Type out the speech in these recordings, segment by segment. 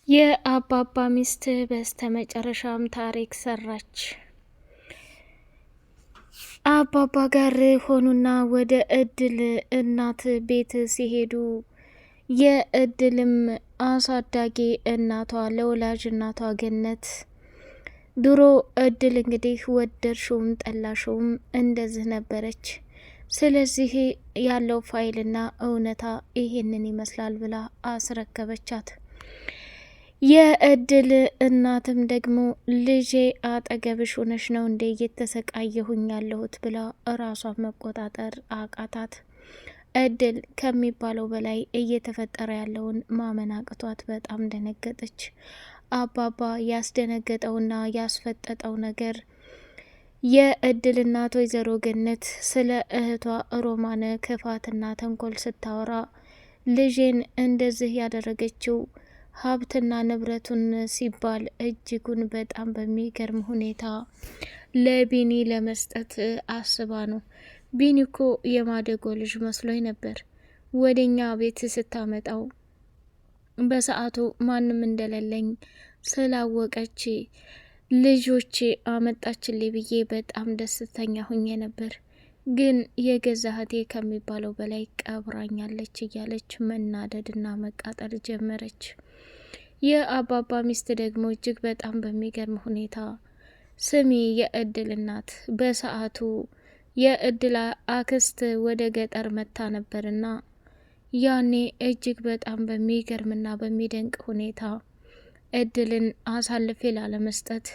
የአባባ ሚስት በስተመጨረሻም ታሪክ ሰራች። አባባ ጋር ሆኑና ወደ እድል እናት ቤት ሲሄዱ የእድልም አሳዳጊ እናቷ ለወላጅ እናቷ ገነት ድሮ እድል እንግዲህ ወደድሽውም ጠላሽውም እንደዚህ ነበረች። ስለዚህ ያለው ፋይልና እውነታ ይሄንን ይመስላል ብላ አስረከበቻት። የእድል እናትም ደግሞ ልጄ አጠገብሽ ሆነሽ ነው እንዴ እየተሰቃየሁኝ ያለሁት ብላ እራሷን መቆጣጠር አቃታት። እድል ከሚባለው በላይ እየተፈጠረ ያለውን ማመን አቅቷት በጣም ደነገጠች። አባባ ያስደነገጠውና ያስፈጠጠው ነገር የእድል እናት ወይዘሮ ገነት ስለ እህቷ ሮማን ክፋትና ተንኮል ስታወራ ልጄን እንደዚህ ያደረገችው ሀብትና ንብረቱን ሲባል እጅጉን በጣም በሚገርም ሁኔታ ለቢኒ ለመስጠት አስባ ነው። ቢኒ እኮ የማደጎ ልጅ መስሎኝ ነበር። ወደኛ ቤት ስታመጣው በሰዓቱ ማንም እንደሌለኝ ስላወቀች ልጆቼ አመጣችልኝ ብዬ በጣም ደስተኛ ሁኜ ነበር። ግን የገዛ እህቴ ከሚባለው በላይ ቀብራኛለች እያለች መናደድና መቃጠል ጀመረች። የአባባ ሚስት ደግሞ እጅግ በጣም በሚገርም ሁኔታ ስሚ የእድል እናት፣ በሰዓቱ የእድል አክስት ወደ ገጠር መታ ነበርና ያኔ እጅግ በጣም በሚገርምና በሚደንቅ ሁኔታ እድልን አሳልፌ ላለመስጠት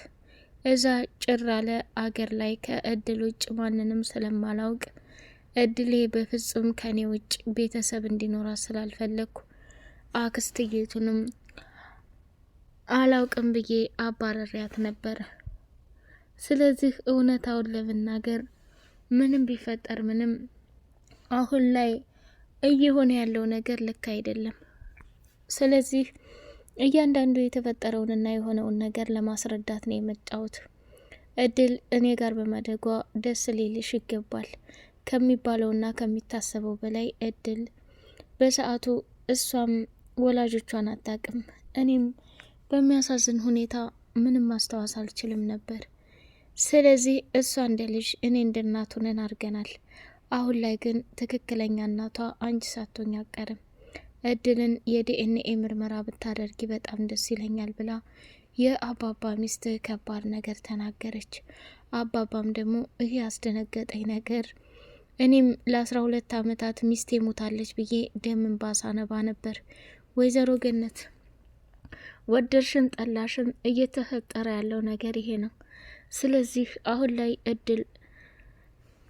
እዛ ጭር ያለ አገር ላይ ከእድል ውጭ ማንንም ስለማላውቅ እድሌ በፍጹም ከኔ ውጭ ቤተሰብ እንዲኖራት ስላልፈለግኩ አክስትየቱንም አላውቅም ብዬ አባረሪያት ነበረ። ስለዚህ እውነታውን ለመናገር ምንም ቢፈጠር ምንም አሁን ላይ እየሆነ ያለው ነገር ልክ አይደለም። ስለዚህ እያንዳንዱ የተፈጠረውንና የሆነውን ነገር ለማስረዳት ነው የመጣሁት። እድል እኔ ጋር በማደጓ ደስ ሊልሽ ይገባል። ከሚባለውና ከሚታሰበው በላይ እድል በሰዓቱ እሷም ወላጆቿን አታውቅም። እኔም በሚያሳዝን ሁኔታ ምንም ማስታወስ አልችልም ነበር። ስለዚህ እሷ እንደ ልጅ እኔ እንደ እናት ሆነን አድርገናል። አሁን ላይ ግን ትክክለኛ እናቷ አንቺ ሳትሆኝ አቀርም። እድልን የዲኤንኤ ምርመራ ብታደርጊ በጣም ደስ ይለኛል ብላ የአባባ ሚስት ከባድ ነገር ተናገረች። አባባም ደግሞ ይህ ያስደነገጠኝ ነገር እኔም ለ12 ዓመታት ሚስቴ ሞታለች ብዬ ደምን ባሳነባ ነበር። ወይዘሮ ገነት ወደድሽን ጠላሽን እየተፈጠረ ያለው ነገር ይሄ ነው። ስለዚህ አሁን ላይ እድል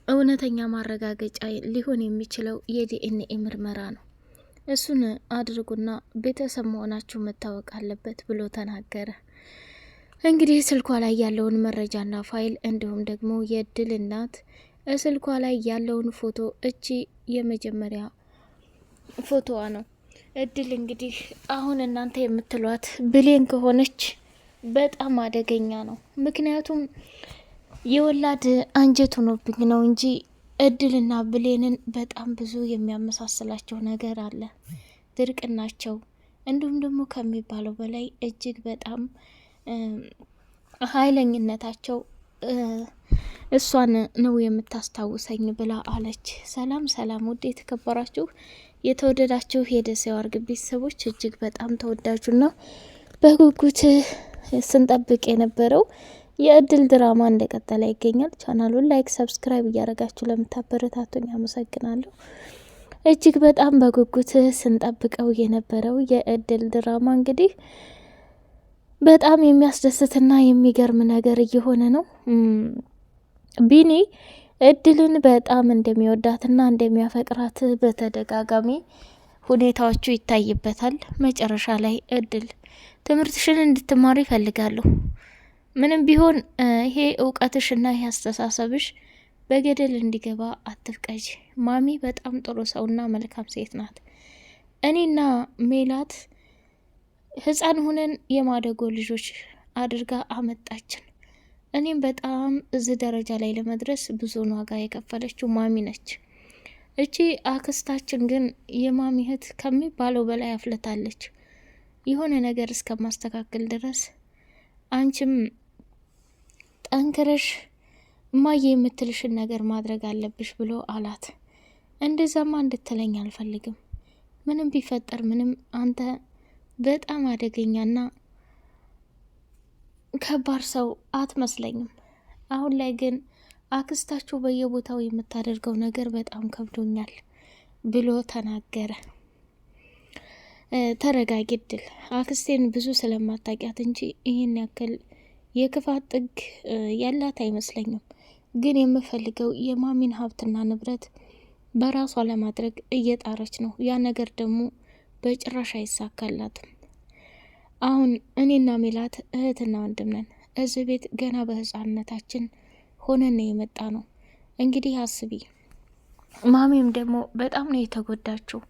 እውነተኛ ማረጋገጫ ሊሆን የሚችለው የዲኤንኤ ምርመራ ነው። እሱን አድርጉና ቤተሰብ መሆናችሁ መታወቅ አለበት ብሎ ተናገረ። እንግዲህ ስልኳ ላይ ያለውን መረጃና ፋይል እንዲሁም ደግሞ የእድል እናት ስልኳ ላይ ያለውን ፎቶ እቺ የመጀመሪያ ፎቶዋ ነው። እድል እንግዲህ አሁን እናንተ የምትሏት ብሌን ከሆነች በጣም አደገኛ ነው። ምክንያቱም የወላድ አንጀት ሆኖብኝ ነው እንጂ እድልና ብሌንን በጣም ብዙ የሚያመሳስላቸው ነገር አለ። ድርቅናቸው እንዲሁም ደግሞ ከሚባለው በላይ እጅግ በጣም ኃይለኝነታቸው እሷን ነው የምታስታውሰኝ ብላ አለች። ሰላም ሰላም፣ ውድ የተከበራችሁ የተወደዳችሁ የደሴው አርግብ ቤተሰቦች፣ እጅግ በጣም ተወዳጁና በጉጉት ስንጠብቅ የነበረው የእድል ድራማ እንደቀጠለ ይገኛል። ቻናሉን ላይክ፣ ሰብስክራይብ እያደረጋችሁ ለምታበረታቱኝ አመሰግናለሁ። እጅግ በጣም በጉጉት ስንጠብቀው የነበረው የእድል ድራማ እንግዲህ በጣም የሚያስደስትና የሚገርም ነገር እየሆነ ነው። ቢኒ እድልን በጣም እንደሚወዳትና እንደሚያፈቅራት በተደጋጋሚ ሁኔታዎቹ ይታይበታል። መጨረሻ ላይ እድል ትምህርትሽን እንድትማሪ ይፈልጋለሁ፣ ምንም ቢሆን ይሄ እውቀትሽና ይሄ አስተሳሰብሽ በገደል እንዲገባ አትፍቀጅ። ማሚ በጣም ጥሩ ሰውና መልካም ሴት ናት። እኔና ሜላት ህፃን ሁነን የማደጎ ልጆች አድርጋ አመጣችን። እኔም በጣም እዚህ ደረጃ ላይ ለመድረስ ብዙን ዋጋ የከፈለችው ማሚ ነች። እቺ አክስታችን ግን የማሚ እህት ከሚባለው በላይ አፍልታለች። የሆነ ነገር እስከማስተካከል ድረስ አንቺም ጠንክረሽ እማዬ የምትልሽን ነገር ማድረግ አለብሽ ብሎ አላት። እንደዛማ እንድትለኝ አልፈልግም። ምንም ቢፈጠር ምንም አንተ በጣም አደገኛና ከባድ ሰው አትመስለኝም። አሁን ላይ ግን አክስታችሁ በየቦታው የምታደርገው ነገር በጣም ከብዶኛል ብሎ ተናገረ። ተረጋጊ እድል፣ አክስቴን ብዙ ስለማታውቂያት እንጂ ይህን ያክል የክፋት ጥግ ያላት አይመስለኝም። ግን የምፈልገው የማሚን ሀብትና ንብረት በራሷ ለማድረግ እየጣረች ነው። ያ ነገር ደግሞ በጭራሽ አይሳካላትም። አሁን እኔና ሜላት እህትና ወንድም ነን። እዚህ ቤት ገና በህፃንነታችን ሆነን የመጣ ነው። እንግዲህ አስቢ፣ ማሚም ደግሞ በጣም ነው የተጎዳችው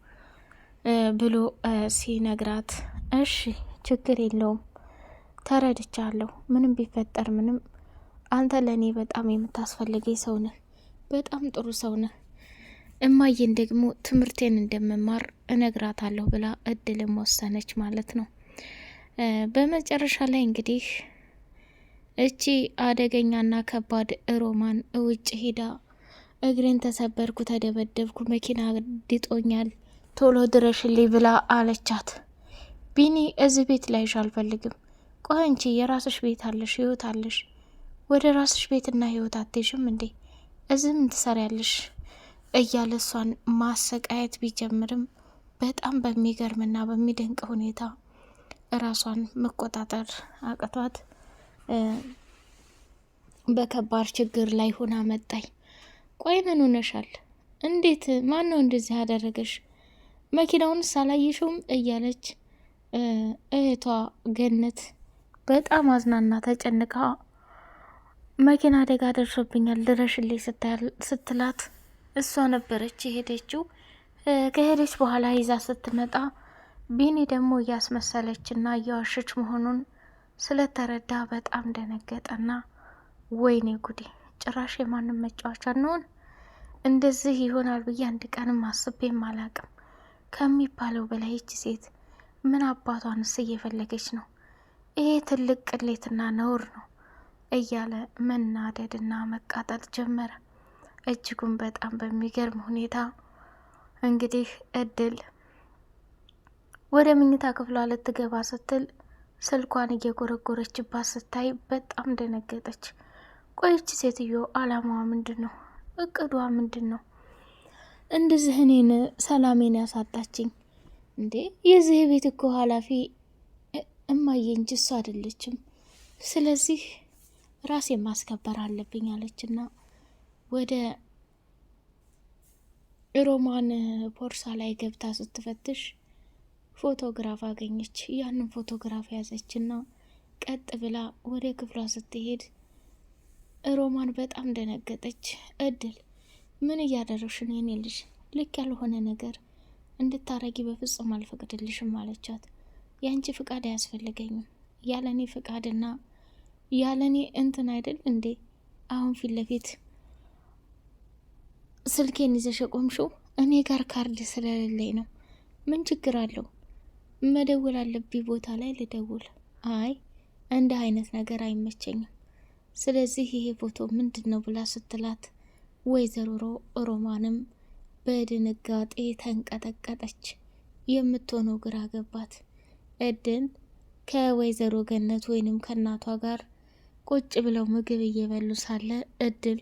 ብሎ ሲነግራት፣ እሺ ችግር የለውም ተረድቻለሁ። ምንም ቢፈጠር ምንም አንተ ለእኔ በጣም የምታስፈልገኝ ሰው ነህ። በጣም ጥሩ ሰው ነህ። እማዬን ደግሞ ትምህርቴን እንደመማር እነግራታለሁ ብላ እድልም ወሰነች ማለት ነው። በመጨረሻ ላይ እንግዲህ እቺ አደገኛና ከባድ ሮማን ውጭ ሄዳ እግሬን ተሰበርኩ፣ ተደበደብኩ፣ መኪና ድጦኛል፣ ቶሎ ድረሽልኝ ብላ አለቻት። ቢኒ እዚህ ቤት ላይሽ አልፈልግም። ቆይ አንቺ የራስሽ ቤት አለሽ፣ ህይወት አለሽ። ወደ ራስሽ ቤትና ህይወት አትሄጂም እንዴ? እዚህ ምን ትሰሪያለሽ? እያለ እሷን ማሰቃየት ቢጀምርም በጣም በሚገርምና በሚደንቅ ሁኔታ ራሷን መቆጣጠር አቅቷት በከባድ ችግር ላይ ሆና መጣኝ። ቆይ ምን ሆነሻል? እንዴት? ማን ነው እንደዚህ ያደረገሽ? መኪናውንስ አላየሽውም? እያለች እህቷ ገነት በጣም አዝናና ተጨንቃ መኪና አደጋ ደርሶብኛል ድረሽልኝ ስትላት እሷ ነበረች የሄደችው። ከሄደች በኋላ ይዛ ስትመጣ ቢኒ ደግሞ እያስመሰለችና እያዋሸች መሆኑን ስለተረዳ በጣም ደነገጠና ወይኔ ጉዴ፣ ጭራሽ የማንም መጫወቻ እንሆን? እንደዚህ ይሆናል ብዬ አንድ ቀንም አስቤም አላቅም። ከሚባለው በላይ ይች ሴት ምን አባቷንስ እየፈለገች ነው? ይሄ ትልቅ ቅሌትና ነውር ነው እያለ መናደድና መቃጠል ጀመረ። እጅጉን በጣም በሚገርም ሁኔታ እንግዲህ እድል ወደ ምኝታ ክፍሏ ልትገባ ስትል ስልኳን እየጎረጎረችባት ስታይ በጣም ደነገጠች። ቆይች ሴትዮ አላማዋ ምንድን ነው? እቅዷ ምንድን ነው? እንደዚህ እኔን ሰላሜን ያሳጣችኝ እንዴ? የዚህ ቤት እኮ ኃላፊ እማዬ እንጂ እሷ አይደለችም። ስለዚህ ራሴ ማስከበር አለብኝ አለችና ወደ ሮማን ቦርሳ ላይ ገብታ ስትፈትሽ ፎቶግራፍ አገኘች። ያንን ፎቶግራፍ ያዘችና ቀጥ ብላ ወደ ክፍሏ ስትሄድ ሮማን በጣም ደነገጠች። እድል ምን እያደረግሽ ነው የኔ ልጅ? ልክ ያልሆነ ነገር እንድታረጊ በፍጹም አልፈቅድልሽም አለቻት። ያንቺ ፍቃድ አያስፈልገኝም። ያለኔ ፍቃድና ያለኔ እንትን አይደል እንዴ አሁን ፊት ለፊት ስልኬን ይዘሽ ቆምሽው? እኔ ጋር ካርድ ስለሌለኝ ነው። ምን ችግር አለው? መደወል አለብኝ ቦታ ላይ ልደውል። አይ እንደ አይነት ነገር አይመቸኝም። ስለዚህ ይሄ ፎቶ ምንድን ነው ብላ ስትላት ወይዘሮ ሮማንም በድንጋጤ ተንቀጠቀጠች። የምትሆነው ግራ ገባት። እድል ከወይዘሮ ገነት ወይንም ከእናቷ ጋር ቁጭ ብለው ምግብ እየበሉ ሳለ እድል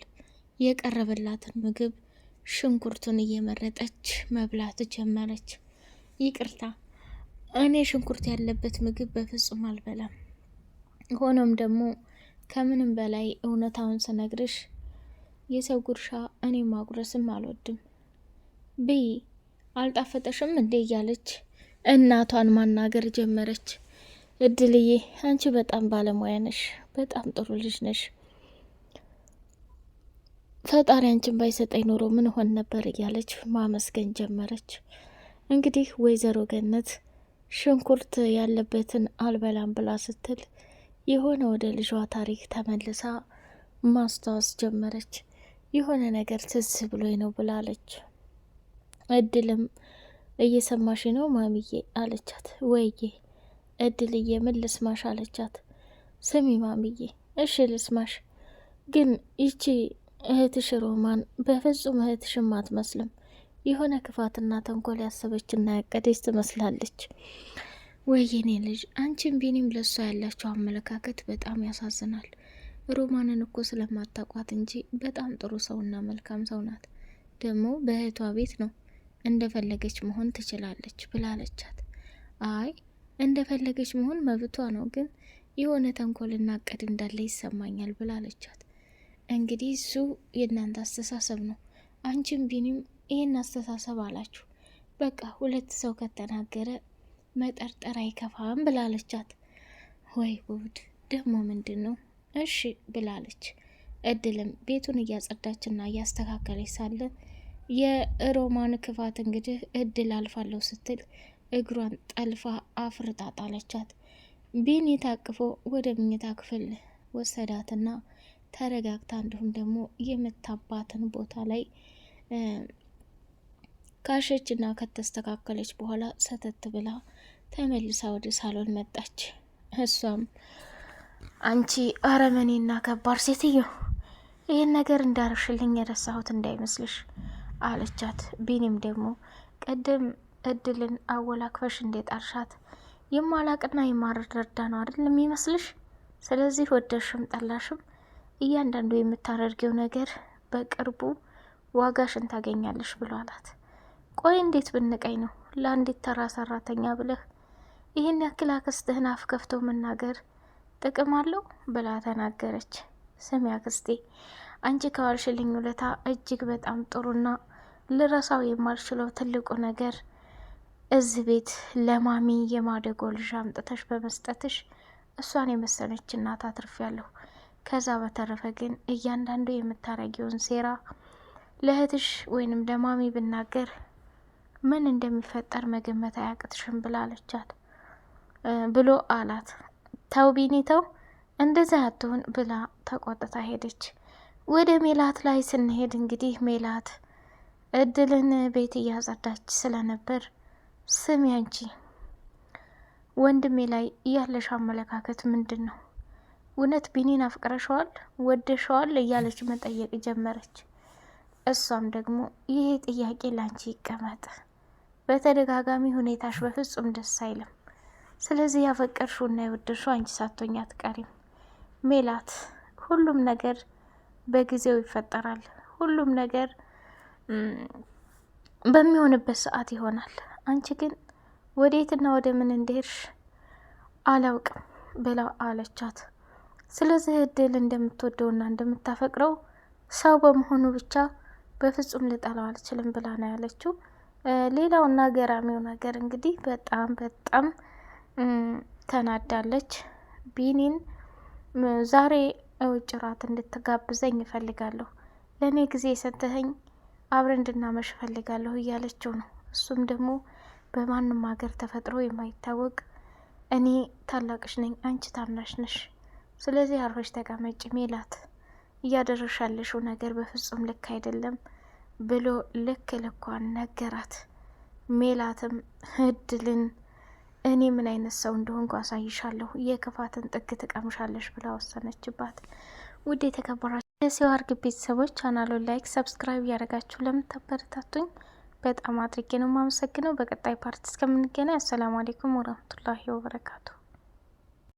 የቀረበላትን ምግብ ሽንኩርቱን እየመረጠች መብላት ጀመረች። ይቅርታ፣ እኔ ሽንኩርት ያለበት ምግብ በፍጹም አልበላም። ሆኖም ደግሞ ከምንም በላይ እውነታውን ስነግርሽ የሰው ጉርሻ እኔ ማጉረስም አልወድም። ብይ አልጣፈጠሽም እንዴ? እያለች እናቷን ማናገር ጀመረች። እድልዬ አንቺ በጣም ባለሙያ ነሽ፣ በጣም ጥሩ ልጅ ነሽ። ፈጣሪ አንቺን ባይሰጠኝ ኖሮ ምን ሆን ነበር እያለች ማመስገን ጀመረች። እንግዲህ ወይዘሮ ገነት ሽንኩርት ያለበትን አልበላም ብላ ስትል የሆነ ወደ ልጇ ታሪክ ተመልሳ ማስታወስ ጀመረች። የሆነ ነገር ትዝ ብሎኝ ነው ብላለች። እድልም እየሰማሽ ነው ማሚዬ አለቻት። ወይዬ እድልዬ ምን ልስማሽ አለቻት። ስሚ ማምዬ፣ እሺ ልስማሽ፣ ግን ይቺ እህትሽ ሮማን በፍጹም እህትሽም አትመስልም። የሆነ ክፋትና ተንኮል ያሰበችና ያቀደች ትመስላለች። ወይኔ ልጅ፣ አንቺም ቢኒም ለሷ ያላቸው አመለካከት በጣም ያሳዝናል። ሮማንን እኮ ስለማታቋት እንጂ በጣም ጥሩ ሰውና መልካም ሰው ናት። ደግሞ በእህቷ ቤት ነው፣ እንደፈለገች መሆን ትችላለች ብላለቻት። አይ እንደፈለገች መሆን መብቷ ነው፣ ግን የሆነ ተንኮልና እቅድ እንዳለ ይሰማኛል ብላለቻት። እንግዲህ እሱ የእናንተ አስተሳሰብ ነው፣ አንቺም ቢኒም ይህን አስተሳሰብ አላችሁ። በቃ ሁለት ሰው ከተናገረ መጠርጠር አይከፋም ብላለቻት። ወይ ጉድ! ደግሞ ምንድን ነው? እሺ ብላለች። እድልም ቤቱን እያጸዳችና እያስተካከለች ሳለ የሮማን ክፋት እንግዲህ እድል አልፋለሁ ስትል እግሯን ጠልፋ አፍርጣ ጣለቻት። ቢኒ ታቅፎ ወደ ምኝታ ክፍል ወሰዳትና ተረጋግታ እንዲሁም ደግሞ የምታባትን ቦታ ላይ ካሸችና ከተስተካከለች በኋላ ሰተት ብላ ተመልሳ ወደ ሳሎን መጣች። እሷም አንቺ አረመኔና ከባድ ሴትዮ፣ ይህን ነገር እንዳርሽልኝ የረሳሁት እንዳይመስልሽ አለቻት። ቢኒም ደግሞ ቅድም እድልን አወላክፈሽ እንደጣርሻት የማላቅና የማረዳዳ ነው አይደል የሚመስልሽ? ስለዚህ ወደሽም ጠላሽም እያንዳንዱ የምታደርጊው ነገር በቅርቡ ዋጋሽን ታገኛለሽ ብሎ አላት። ቆይ እንዴት ብንቀኝ ነው ለአንዲት ተራ ሰራተኛ ብለህ ይህን ያክል አክስትህን አፍ ከፍቶ መናገር ጥቅም አለው ብላ ተናገረች። ስሚ አክስቴ፣ አንቺ ከዋልሽልኝ ውለታ እጅግ በጣም ጥሩና ልረሳው የማልችለው ትልቁ ነገር እዚህ ቤት ለማሚ የማደጎ ልጅ አምጥተሽ በመስጠትሽ እሷን የመሰለች እናት አትርፊያለሁ። ከዛ በተረፈ ግን እያንዳንዱ የምታረጊውን ሴራ ለእህትሽ ወይንም ለማሚ ብናገር ምን እንደሚፈጠር መገመት አያቅትሽም ብላለቻት ብሎ አላት። ተው ቢኒ ተው፣ እንደዛ አትሁን ብላ ተቆጥታ ሄደች። ወደ ሜላት ላይ ስንሄድ እንግዲህ ሜላት እድልን ቤት እያጸዳች ስለነበር ስሚ አንቺ ወንድሜ ላይ ያለሽ አመለካከት ምንድን ነው? እውነት ቢኒን አፍቅረሸዋል ወደሸዋል እያለች መጠየቅ ጀመረች። እሷም ደግሞ ይሄ ጥያቄ ላንቺ ይቀመጥ፣ በተደጋጋሚ ሁኔታሽ በፍጹም ደስ አይልም። ስለዚህ ያፈቀርሽውና የወደድሽው አንቺ ሳትሆኚ አትቀሪም ሜላት። ሁሉም ነገር በጊዜው ይፈጠራል። ሁሉም ነገር በሚሆንበት ሰዓት ይሆናል። አንቺ ግን ወዴትና ወደ ምን እንደሄድሽ አላውቅም ብላ አለቻት። ስለዚህ እድል እንደምትወደውና እንደምታፈቅረው ሰው በመሆኑ ብቻ በፍጹም ልጠላው አልችልም ብላ ነው ያለችው። ሌላውና ገራሚው ነገር እንግዲህ በጣም ተናዳለች። ቢኒን ዛሬ ውጭ ራት እንድትጋብዘኝ እፈልጋለሁ፣ ለእኔ ጊዜ የሰጠኸኝ አብረን እንድናመሽ እፈልጋለሁ እያለችው ነው። እሱም ደግሞ በማንም ሀገር ተፈጥሮ የማይታወቅ እኔ ታላቅሽ ነኝ፣ አንቺ ታናሽ ነሽ፣ ስለዚህ አርፈሽ ተቀመጪ ሜላት፣ እያደረግሽ ያለሽው ነገር በፍጹም ልክ አይደለም ብሎ ልክ ልኳን ነገራት። ሜላትም እድልን እኔ ምን አይነት ሰው እንደሆንኩ አሳይሻለሁ፣ የክፋትን ጥግ ትቀምሻለሽ ብላ ወሰነችባት። ውድ የተከበራችሁ የሲዋር ግቢ ቤተሰቦች ቻናሉን ላይክ፣ ሰብስክራይብ እያደረጋችሁ ለምታበረታቱኝ በጣም አድርጌ ነው የማመሰግነው። በቀጣይ ፓርት እስከምንገናኝ አሰላሙ አሌይኩም ወረህመቱላሂ ወበረካቱ።